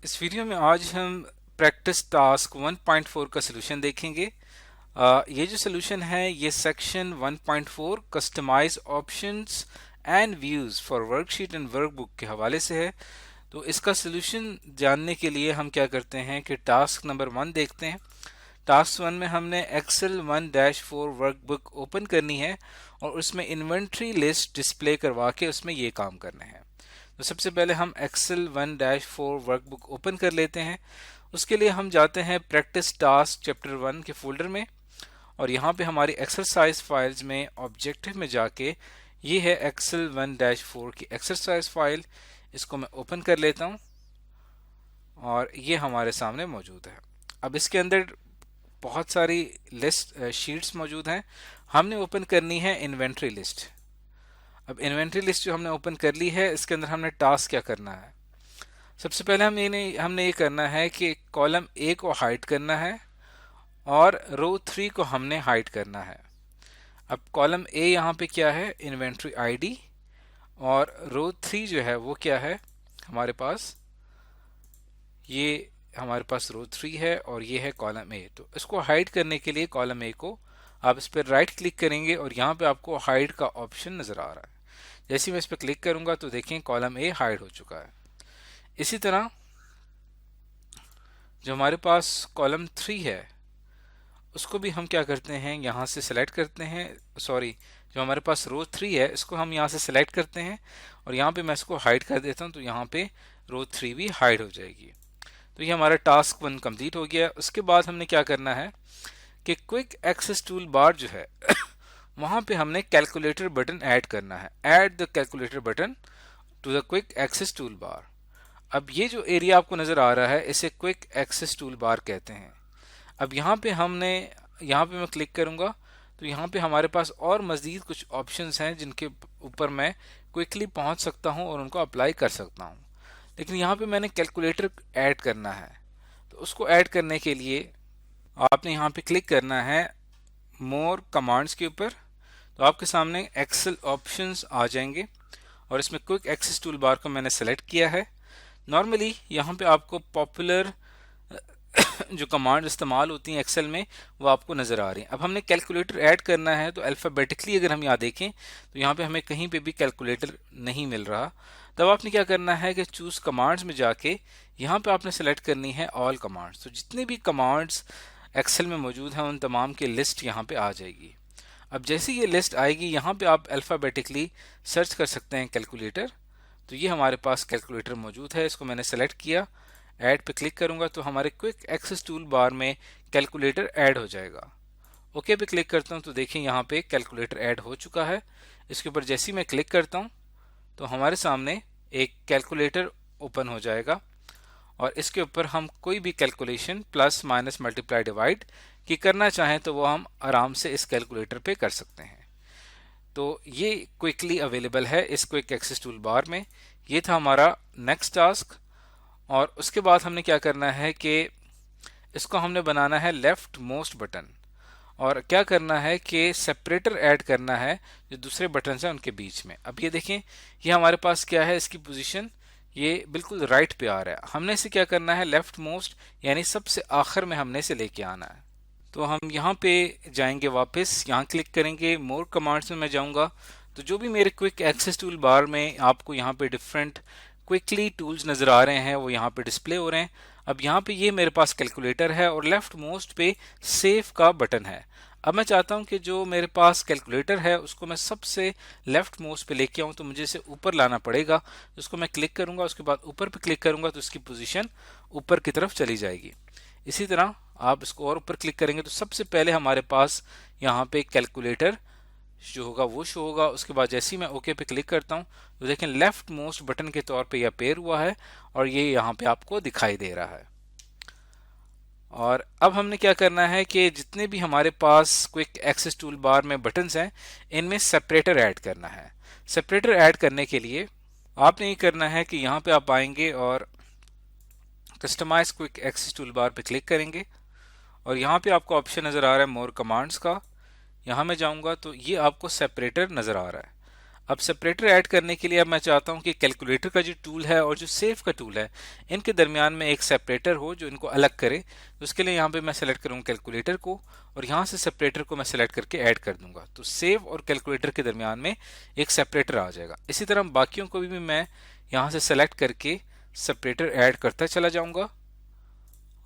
इस वीडियो में आज हम प्रैक्टिस टास्क 1.4 का सलूशन देखेंगे। ये जो सलूशन है ये section 1.4 customise options and views for worksheet and workbook के हवाले से है। तो इसका सलूशन जानने के लिए हम क्या करते हैं कि टास्क नंबर 1 देखते हैं। टास्क 1 में हमने एक्सेल 1-4 वर्कबुक ओपन करनी है और उसमें इन्वेंट्री लिस्ट डिस्प्ले करवा के उसमें ये काम करने हैं। तो सबसे पहले हम एक्सेल 1-4 वर्कबुक ओपन कर लेते हैं। उसके लिए हम जाते हैं प्रैक्टिस टास्क चैप्टर 1 के फोल्डर में और यहाँ पे हमारी एक्सरसाइज फाइल्स में ऑब्जेक्टिव में जाके ये है एक्सेल 1-4 की एक्सरसाइज फाइल। इसको मैं ओपन कर लेता हूँ और ये हमारे सामने मौजूद है। अब इसके अंदर बहुत सारी लिस्ट शीट्स मौजूद हैं। हमने ओपन करनी है इन्वेंट्री लिस्ट। अब इन्वेंट्री लिस्ट जो हमने ओपन कर ली है इसके अंदर हमने टास्क क्या करना है। सबसे पहले हमने ये करना है कि कॉलम ए को हाइड करना है और रो 3 को हमने हाइड करना है। अब कॉलम ए यहाँ पे क्या है, इन्वेंट्री आईडी, और रो 3 जो है वो क्या है हमारे पास, ये हमारे पास रो 3 है और ये है कॉलम ए। तो इसको हाइड करने के लिए कॉलम ए को आप इस पर राइट क्लिक करेंगे और यहाँ पे आपको हाइड का ऑप्शन नजर आ रहा है। जैसे ही मैं इस पर क्लिक करूंगा तो देखें कॉलम ए हाइड हो चुका है। इसी तरह जो हमारे पास कॉलम 3 है उसको भी हम क्या करते हैं, यहाँ से सिलेक्ट करते हैं। सॉरी, जो हमारे पास रो 3 है इसको हम यहाँ से सिलेक्ट करते हैं और यहाँ पे मैं इसको हाइड कर देता हूँ तो यहाँ पे रो 3 भी हाइड हो जाएगी। तो ये हमारा टास्क 1 कंप्लीट हो गया। उसके बाद हमने क्या करना है कि क्विक एक्सेस टूल बार जो है वहां पे हमने कैलकुलेटर बटन ऐड करना है। Add the calculator button to the quick access toolbar. अब ये जो एरिया आपको नजर आ रहा है इसे क्विक एक्सेस टूल बार कहते हैं। अब यहाँ पे मैं क्लिक करूंगा तो यहाँ पे हमारे पास और मजीद कुछ ऑप्शंस हैं जिनके ऊपर मैं क्विकली पहुंच सकता हूं और उनको अप्लाई कर सकता हूं। लेकिन यहाँ पे मैंने कैलकुलेटर ऐड करना है, तो उसको ऐड करने के लिए आपने यहाँ पे क्लिक करना है मोर कमांड्स के ऊपर। तो आपके सामने एक्सेल ऑप्शंस आ जाएंगे और इसमें क्विक एक्सेस टूल बार को मैंने सेलेक्ट किया है। नॉर्मली यहाँ पे आपको पॉपुलर जो कमांड इस्तेमाल होती हैं एक्सेल में वो आपको नज़र आ रही हैं। अब हमने कैलकुलेटर ऐड करना है तो अल्फ़ाबेटिकली अगर हम यहाँ देखें तो यहाँ पे हमें कहीं पे भी कैलकुलेटर नहीं मिल रहा। तब आपने क्या करना है कि चूज कमांड्स में जाके यहाँ पे आपने सेलेक्ट करनी है ऑल कमांड्स। तो जितने भी कमांड्स एक्सेल में मौजूद हैं उन तमाम की लिस्ट यहाँ पे आ जाएगी। अब जैसे ये लिस्ट आएगी यहाँ पे आप अल्फ़ाबेटिकली सर्च कर सकते हैं कैलकुलेटर। तो ये हमारे पास कैलकुलेटर मौजूद है, इसको मैंने सेलेक्ट किया, ऐड पे क्लिक करूंगा तो हमारे क्विक एक्सेस टूल बार में कैलकुलेटर ऐड हो जाएगा। ओके पे क्लिक करता हूं तो देखें यहाँ पे कैलकुलेटर ऐड हो चुका है। इसके ऊपर जैसे ही मैं क्लिक करता हूं तो हमारे सामने एक कैलकुलेटर ओपन हो जाएगा और इसके ऊपर हम कोई भी calculation plus minus multiply divide की करना चाहें तो वो हम आराम से इस कैलकुलेटर पे कर सकते हैं। तो ये क्विकली अवेलेबल है इस क्विक एक्सेस टूल बार में। ये था हमारा नेक्स्ट टास्क। और उसके बाद हमने क्या करना है कि इसको हमने बनाना है लेफ्ट मोस्ट बटन, और क्या करना है कि सेपरेटर ऐड करना है जो दूसरे बटन हैं उनके बीच में। अब ये देखें ये हमारे पास क्या है, इसकी पोजीशन ये बिल्कुल राइट पे आ रहा है। हमने इसे क्या करना है, लेफ्ट मोस्ट यानी सबसे आखिर में हमने इसे लेके आना है। तो हम यहाँ पे जाएंगे, वापस यहाँ क्लिक करेंगे, मोर कमांड्स में मैं जाऊंगा तो जो भी मेरे क्विक एक्सेस टूल बार में आपको यहाँ पे डिफरेंट क्विकली टूल्स नजर आ रहे हैं वो यहाँ पे डिस्प्ले हो रहे हैं। अब यहाँ पे ये मेरे पास कैलकुलेटर है और लेफ्ट मोस्ट पे सेव का बटन है। अब मैं चाहता हूँ कि जो मेरे पास कैलकुलेटर है उसको मैं सबसे लेफ्ट मोस्ट पे लेके आऊँ, तो मुझे इसे ऊपर लाना पड़ेगा। उसको मैं क्लिक करूंगा, उसके बाद ऊपर पे क्लिक करूंगा तो इसकी पोजीशन ऊपर की तरफ चली जाएगी। इसी तरह आप इसको और ऊपर क्लिक करेंगे तो सबसे पहले हमारे पास यहाँ पे कैलकुलेटर जो होगा वो शो होगा। उसके बाद जैसे ही मैं ओके पे क्लिक करता हूँ तो देखें लेफ्ट मोस्ट बटन के तौर पे यह अपेयर हुआ है और ये यहाँ पे आपको दिखाई दे रहा है। और अब हमने क्या करना है कि जितने भी हमारे पास क्विक एक्सेस टूल बार में बटन्स हैं इनमें सेपरेटर ऐड करना है। सेपरेटर ऐड करने के लिए आपने ये करना है कि यहाँ पे आप आएंगे और customise quick access toolbar पे क्लिक करेंगे और यहाँ पे आपको ऑप्शन नजर आ रहा है मोर कमांड्स का। यहाँ मैं जाऊंगा तो ये आपको सेपरेटर नजर आ रहा है। अब सेपरेटर ऐड करने के लिए अब मैं चाहता हूं कि कैलकुलेटर का जो टूल है और जो सेव का टूल है इनके दरमियान में एक सेपरेटर हो जो इनको अलग करे। तो उसके लिए यहाँ पे मैं सेलेक्ट करूँगा कैलकुलेटर को और यहाँ से सेपरेटर को मैं सेलेक्ट करके ऐड कर दूंगा। तो सेव और कैलकुलेटर के दरमियान में एक सेपरेटर आ जाएगा। इसी तरह बाकियों को भी मैं यहाँ से सेलेक्ट करके सेपरेटर ऐड करता चला जाऊंगा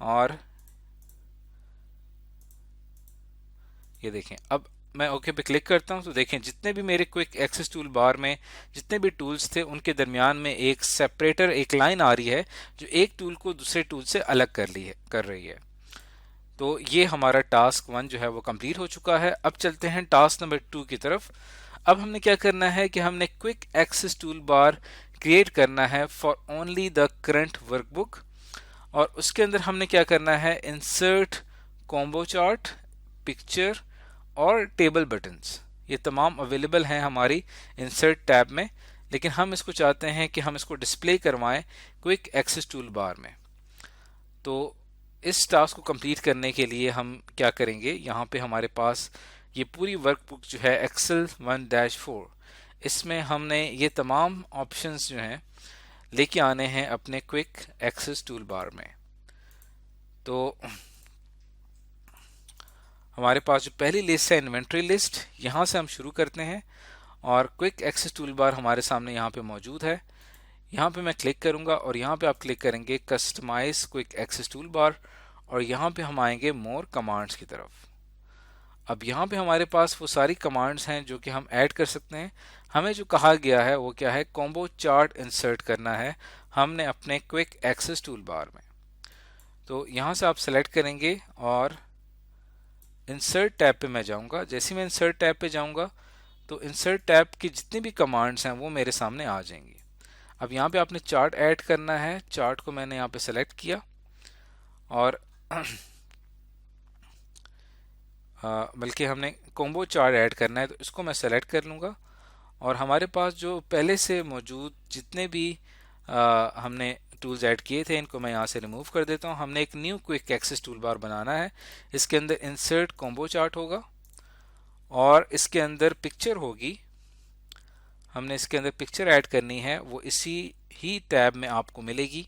और ये देखें अब मैं ओके पे क्लिक करता हूं तो देखें जितने भी मेरे क्विक एक्सेस टूल बार में जितने भी टूल्स थे उनके दरमियान में एक सेपरेटर एक लाइन आ रही है जो एक टूल को दूसरे टूल से अलग कर रही है। तो ये हमारा टास्क 1 जो है वो कंप्लीट हो चुका है। अब चलते हैं टास्क नंबर 2 की तरफ। अब हमने क्या करना है कि हमने quick access toolbar create करना है for only the current workbook और उसके अंदर हमने क्या करना है इंसर्ट कॉम्बो चार्ट पिक्चर और टेबल बटन्स ये तमाम अवेलेबल हैं हमारी इंसर्ट टैब में, लेकिन हम इसको चाहते हैं कि हम इसको डिस्प्ले करवाएं क्विक एक्सेस टूल बार में। तो इस टास्क को कंप्लीट करने के लिए हम क्या करेंगे, यहाँ पे हमारे पास ये पूरी वर्कबुक जो है एक्सेल 1-4 इसमें हमने ये तमाम ऑप्शंस जो हैं लेके आने हैं अपने क्विक एक्सेस टूल बार में। तो हमारे पास जो पहली लिस्ट है इन्वेंट्री लिस्ट, यहाँ से हम शुरू करते हैं और क्विक एक्सेस टूल बार हमारे सामने यहाँ पे मौजूद है। यहाँ पे मैं क्लिक करूँगा और यहाँ पे आप क्लिक करेंगे customise quick access toolbar और यहाँ पे हम आएंगे मोर कमांड्स की तरफ। अब यहाँ पे हमारे पास वो सारी कमांड्स हैं जो कि हम ऐड कर सकते हैं। हमें जो कहा गया है वो क्या है, कॉम्बो चार्ट इंसर्ट करना है हमने अपने क्विक एक्सेस टूल बार में। तो यहाँ से आप सेलेक्ट करेंगे और इंसर्ट टैब पे मैं जाऊंगा। जैसे मैं इंसर्ट टैब पे जाऊंगा तो इंसर्ट टैब की जितनी भी कमांड्स हैं वो मेरे सामने आ जाएंगी। अब यहाँ पे आपने चार्ट ऐड करना है, चार्ट को मैंने यहाँ पे सेलेक्ट किया और बल्कि हमने कॉम्बो चार्ट ऐड करना है तो इसको मैं सेलेक्ट कर लूँगा और हमारे पास जो पहले से मौजूद जितने भी हमने टूल्स ऐड किए थे इनको मैं यहाँ से रिमूव कर देता हूँ। हमने एक new quick access toolbar बनाना है। इसके अंदर इंसर्ट कॉम्बो चार्ट होगा और इसके अंदर पिक्चर होगी। हमने इसके अंदर पिक्चर ऐड करनी है, वो इसी ही टैब में आपको मिलेगी,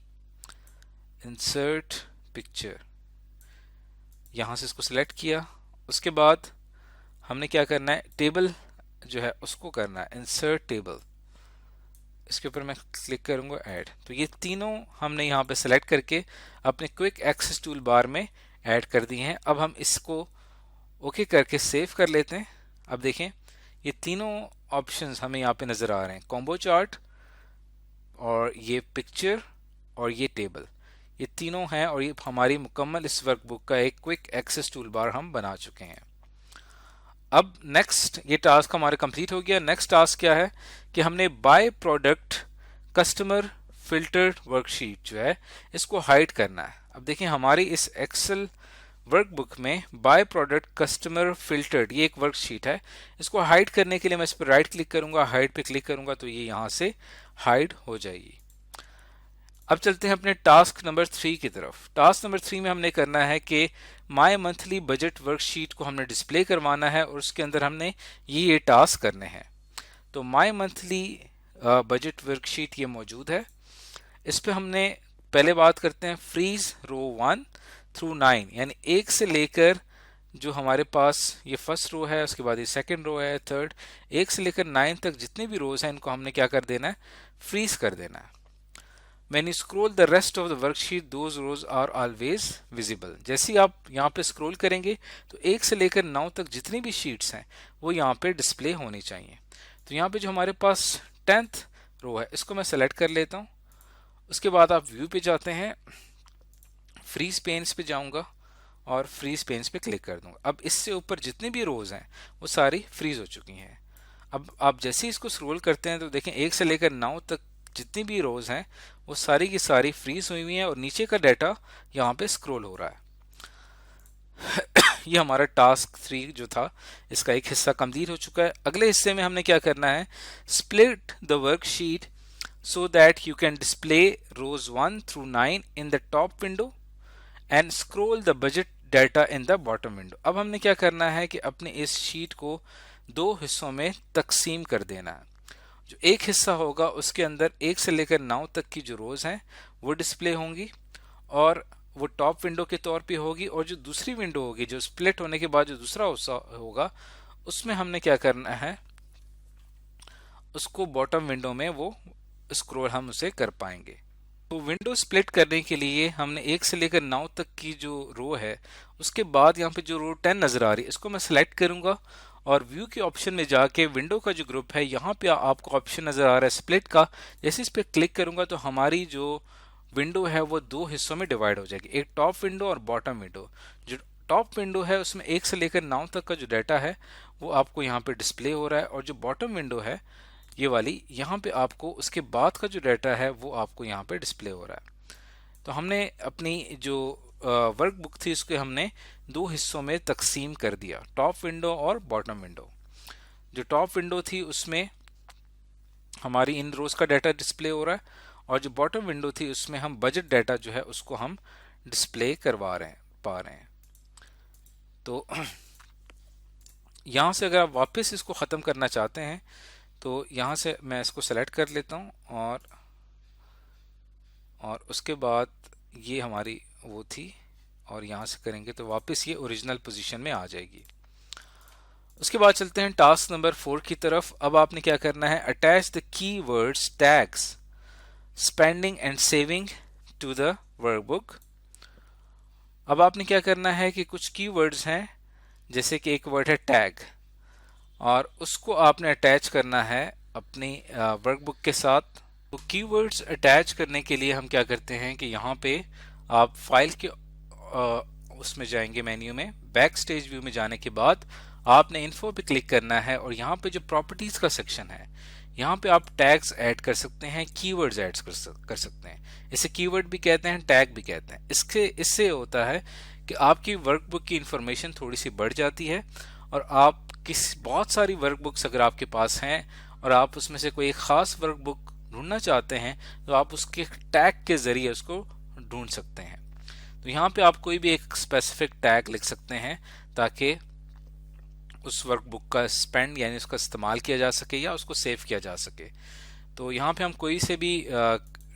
इंसर्ट पिक्चर। यहाँ से इसको सिलेक्ट किया। उसके बाद हमने क्या करना है, टेबल जो है उसको करना है, इंसर्ट टेबल। इसके ऊपर मैं क्लिक करूंगा ऐड। तो ये तीनों हमने यहाँ पे सेलेक्ट करके अपने क्विक एक्सेस टूल बार में ऐड कर दिए हैं। अब हम इसको ओके करके सेव कर लेते हैं। अब देखें ये तीनों ऑप्शंस हमें यहाँ पे नज़र आ रहे हैं, कॉम्बो चार्ट और ये पिक्चर और ये टेबल, ये तीनों हैं और ये हमारी मुकम्मल इस वर्कबुक का एक क्विक एक्सेस टूल बार हम बना चुके हैं। अब नेक्स्ट ये टास्क हमारा कंप्लीट हो गया। नेक्स्ट टास्क क्या है कि हमने by product customer filtered worksheet जो है इसको हाइड करना है। अब देखिए हमारी इस एक्सेल वर्कबुक में बाय प्रोडक्ट कस्टमर फिल्टर्ड ये एक वर्कशीट है। इसको हाइड करने के लिए मैं इस पर राइट क्लिक करूंगा, हाइड पे क्लिक करूंगा तो ये यहाँ से हाइड हो जाएगी। अब चलते हैं अपने टास्क नंबर 3 की तरफ। टास्क नंबर 3 में हमने करना है कि माय मंथली बजट वर्कशीट को हमने डिस्प्ले करवाना है और उसके अंदर हमने ये टास्क करने हैं। तो माय मंथली बजट वर्कशीट ये मौजूद है। इस पे हमने पहले बात करते हैं फ्रीज रो 1 थ्रू 9, यानी 1 से लेकर जो हमारे पास ये फर्स्ट रो है, उसके बाद ये सेकंड रो है, थर्ड, 1 से लेकर 9 तक जितने भी रोज हैं इनको हमने क्या कर देना है, फ्रीज कर देना है। When you scroll the rest of the worksheet, those rows are always visible. जैसे ही आप यहाँ पे स्क्रॉल करेंगे तो 1 से लेकर 9 तक जितनी भी शीट्स हैं वो यहाँ पे डिस्प्ले होनी चाहिए। तो यहाँ पे जो हमारे पास 10th रो है इसको मैं सेलेक्ट कर लेता हूँ। उसके बाद आप व्यू पे जाते हैं, फ्रीज पेन्स पे जाऊँगा और फ्रीज पेन्स पे क्लिक कर दूंगा। अब इससे ऊपर जितनी भी रोज हैं वो सारी फ्रीज हो चुकी हैं। अब आप जैसे ही इसको स्क्रॉल करते हैं तो देखें 1 से लेकर 9 तक जितनी भी रोज हैं वो सारी की सारी फ्रीज हुई हुई हैं और नीचे का डाटा यहाँ पे स्क्रॉल हो रहा है। ये हमारा टास्क 3 जो था इसका एक हिस्सा कंप्लीट हो चुका है। अगले हिस्से में हमने क्या करना है, split the worksheet so that you can display rows 1 through 9 in the top window and scroll the budget data in the bottom window. अब हमने क्या करना है कि अपने इस शीट को 2 हिस्सों में तकसीम कर देना है जो एक हिस्सा होगा उसके अंदर 1 से लेकर 9 तक की जो रोज हैं वो डिस्प्ले होंगी, और वो टॉप विंडो के तौर पे होगी। और जो दूसरी विंडो होगी, जो स्प्लिट होने के बाद जो दूसरा हिस्सा होगा, उसमें हमने क्या करना है, उसको बॉटम विंडो में वो स्क्रॉल हम उसे कर पाएंगे। तो विंडो स्प्लिट करने के लिए हमने 1 से लेकर 9 तक की जो रो है, उसके बाद यहाँ पे जो रो 10 नजर आ रही है, इसको मैं सिलेक्ट करूंगा और व्यू के ऑप्शन में जाके विंडो का जो ग्रुप है, यहाँ पे आपको ऑप्शन नजर आ रहा है स्प्लिट का। जैसे इस पे क्लिक करूंगा तो हमारी जो विंडो है वो दो हिस्सों में डिवाइड हो जाएगी, एक टॉप विंडो और बॉटम विंडो। जो टॉप विंडो है उसमें 1 से लेकर 9 तक का जो डाटा है वो आपको यहाँ पे डिस्प्ले हो रहा है, और जो बॉटम विंडो है ये वाली, यहाँ पे आपको उसके बाद का जो डाटा है वो आपको यहाँ पे डिस्प्ले हो रहा है। तो हमने अपनी जो वर्कबुक थी उसके हमने दो हिस्सों में तकसीम कर दिया, टॉप विंडो और बॉटम विंडो। जो टॉप विंडो थी उसमें हमारी इन रोज का डाटा डिस्प्ले हो रहा है, और जो बॉटम विंडो थी उसमें हम बजट डाटा जो है उसको हम डिस्प्ले करवा रहे हैं, पा रहे हैं। तो यहाँ से अगर आप वापस इसको ख़त्म करना चाहते हैं तो यहाँ से मैं इसको सेलेक्ट कर लेता हूँ, और उसके बाद ये हमारी वो थी, और यहाँ से करेंगे तो वापस ये ओरिजिनल पोजीशन में आ जाएगी। उसके बाद चलते हैं टास्क नंबर 4 की तरफ। अब आपने क्या करना है, attach the keywords tags spending and saving to the workbook. अब आपने क्या करना है कि कुछ कीवर्ड्स हैं, जैसे कि एक वर्ड है टैग, और उसको आपने अटैच करना है अपनी वर्कबुक के साथ। तो कीवर्ड्स अटैच करने के लिए हम क्या करते हैं कि यहाँ पे आप फाइल के उसमें जाएंगे, मेन्यू में बैक स्टेज व्यू में जाने के बाद आपने इन्फो पे क्लिक करना है, और यहाँ पे जो प्रॉपर्टीज का सेक्शन है यहाँ पे आप टैग्स ऐड कर सकते हैं, कीवर्ड्स ऐड कर सकते हैं। इसे कीवर्ड भी कहते हैं, टैग भी कहते हैं। इससे होता है कि आपकी वर्कबुक की इंफॉर्मेशन थोड़ी सी बढ़ जाती है, और आप बहुत सारी वर्कबुक्स अगर आपके पास हैं और आप उसमें से कोई एक खास वर्कबुक ढूंढना चाहते हैं तो आप उसके टैग के जरिए उसको ढूंढ सकते हैं। तो यहाँ पे आप कोई भी एक स्पेसिफिक टैग लिख सकते हैं ताकि उस वर्कबुक का स्पेंड यानी उसका इस्तेमाल किया जा सके या उसको सेव किया जा सके। तो यहाँ पे हम कोई से भी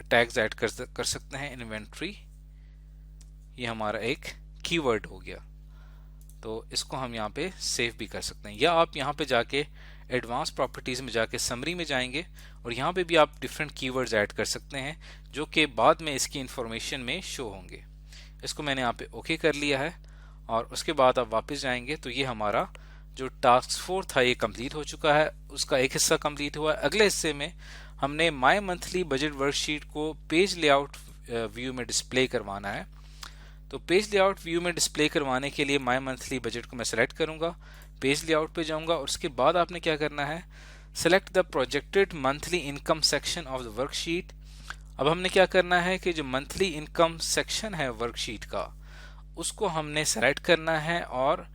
टैग्स ऐड कर सकते हैं। इन्वेंट्री, ये हमारा एक कीवर्ड हो गया, तो इसको हम यहाँ पे सेव भी कर सकते हैं। या आप यहाँ पे जाके एडवांस प्रॉपर्टीज में जाके समरी में जाएंगे, और यहाँ पे भी आप डिफरेंट कीवर्ड्स ऐड कर सकते हैं जो कि बाद में इसकी इंफॉर्मेशन में शो होंगे। इसको मैंने यहाँ पे ओके कर लिया है, और उसके बाद आप वापस जाएंगे तो ये हमारा जो टास्क 4 था ये कंप्लीट हो चुका है। उसका एक हिस्सा कंप्लीट हुआ है। अगले हिस्से में हमने माई मंथली बजट वर्कशीट को पेज लेआउट व्यू में डिस्प्ले करवाना है। तो पेज लेआउट व्यू में डिस्प्ले करवाने के लिए माई मंथली बजट को मैं सेलेक्ट करूंगा, पेज लेआउट पे जाऊंगा, और उसके बाद आपने क्या करना है, select the projected monthly income section of the worksheet. अब हमने क्या करना है कि जो मंथली इनकम सेक्शन है वर्कशीट का उसको हमने सेलेक्ट करना है और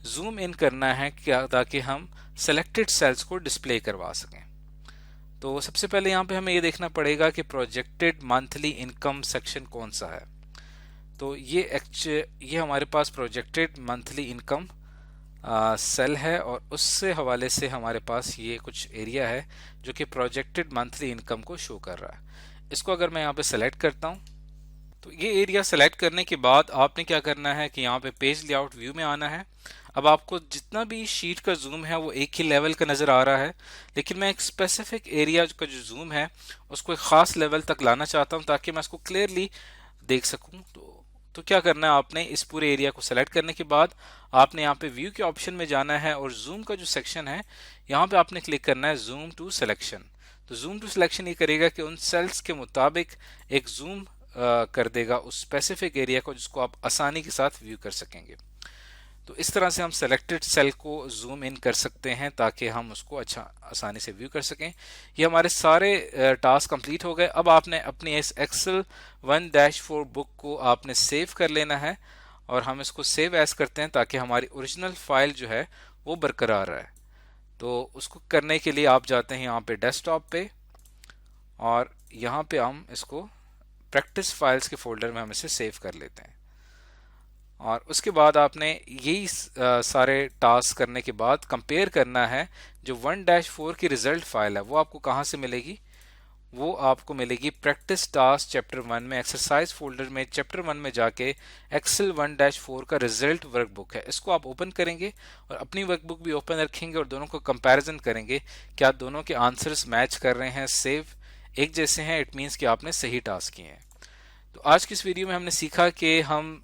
जूम इन करना है क्या, ताकि हम सेलेक्टेड सेल्स को डिस्प्ले करवा सकें। तो सबसे पहले यहाँ पे हमें ये देखना पड़ेगा कि प्रोजेक्टेड मंथली इनकम सेक्शन कौन सा है। तो ये हमारे पास प्रोजेक्टेड मंथली इनकम सेल है, और उससे हवाले से हमारे पास ये कुछ एरिया है जो कि प्रोजेक्टेड मंथली इनकम को शो कर रहा है। इसको अगर मैं यहाँ पे सेलेक्ट करता हूँ तो ये एरिया सेलेक्ट करने के बाद आपने क्या करना है कि यहाँ पे पेज लेआउट व्यू में आना है। अब आपको जितना भी शीट का जूम है वो एक ही लेवल का नज़र आ रहा है, लेकिन मैं एक स्पेसिफिक एरिया का जो जूम है उसको एक ख़ास लेवल तक लाना चाहता हूँ ताकि मैं इसको क्लियरली देख सकूँ। तो क्या करना है, आपने इस पूरे एरिया को सेलेक्ट करने के बाद आपने यहाँ पे व्यू के ऑप्शन में जाना है, और जूम का जो सेक्शन है यहाँ पे आपने क्लिक करना है जूम टू सिलेक्शन। तो जूम टू सिलेक्शन ये करेगा कि उन सेल्स के मुताबिक एक जूम कर देगा उस स्पेसिफिक एरिया को जिसको आप आसानी के साथ व्यू कर सकेंगे। तो इस तरह से हम सेलेक्टेड सेल को जूम इन कर सकते हैं ताकि हम उसको अच्छा आसानी से व्यू कर सकें। ये हमारे सारे टास्क कंप्लीट हो गए। अब आपने अपनी इस एक्सेल 1-4 बुक को आपने सेव कर लेना है, और हम इसको सेव एज करते हैं ताकि हमारी ओरिजिनल फाइल जो है वो बरकरार रहे। तो उसको करने के लिए आप जाते हैं यहाँ पे डेस्कटॉप पे, और यहाँ पे हम इसको प्रैक्टिस फाइल्स के फोल्डर में हम इसे सेव कर लेते हैं। और उसके बाद आपने यही सारे टास्क करने के बाद कंपेयर करना है। जो 1-4 की रिजल्ट फाइल है वो आपको कहाँ से मिलेगी? वो आपको मिलेगी प्रैक्टिस टास्क चैप्टर 1 में, एक्सरसाइज फोल्डर में चैप्टर 1 में जाके एक्सेल 1-4 का रिजल्ट वर्कबुक है, इसको आप ओपन करेंगे और अपनी वर्कबुक भी ओपन रखेंगे और दोनों को कंपैरिजन करेंगे। क्या दोनों के आंसर्स मैच कर रहे हैं, सेव एक जैसे हैं, इट मीन्स कि आपने सही टास्क किए हैं। तो आज की इस वीडियो में हमने सीखा कि हम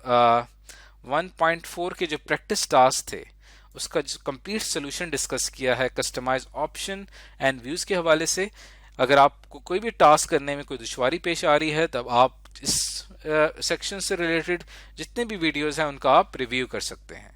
1.4 के जो प्रैक्टिस टास्क थे उसका जो कंप्लीट सोल्यूशन डिस्कस किया है कस्टमाइज ऑप्शन एंड व्यूज के हवाले से। अगर आपको कोई भी टास्क करने में कोई दुश्वारी पेश आ रही है तब आप इस सेक्शन से रिलेटेड जितने भी वीडियोस हैं उनका आप रिव्यू कर सकते हैं।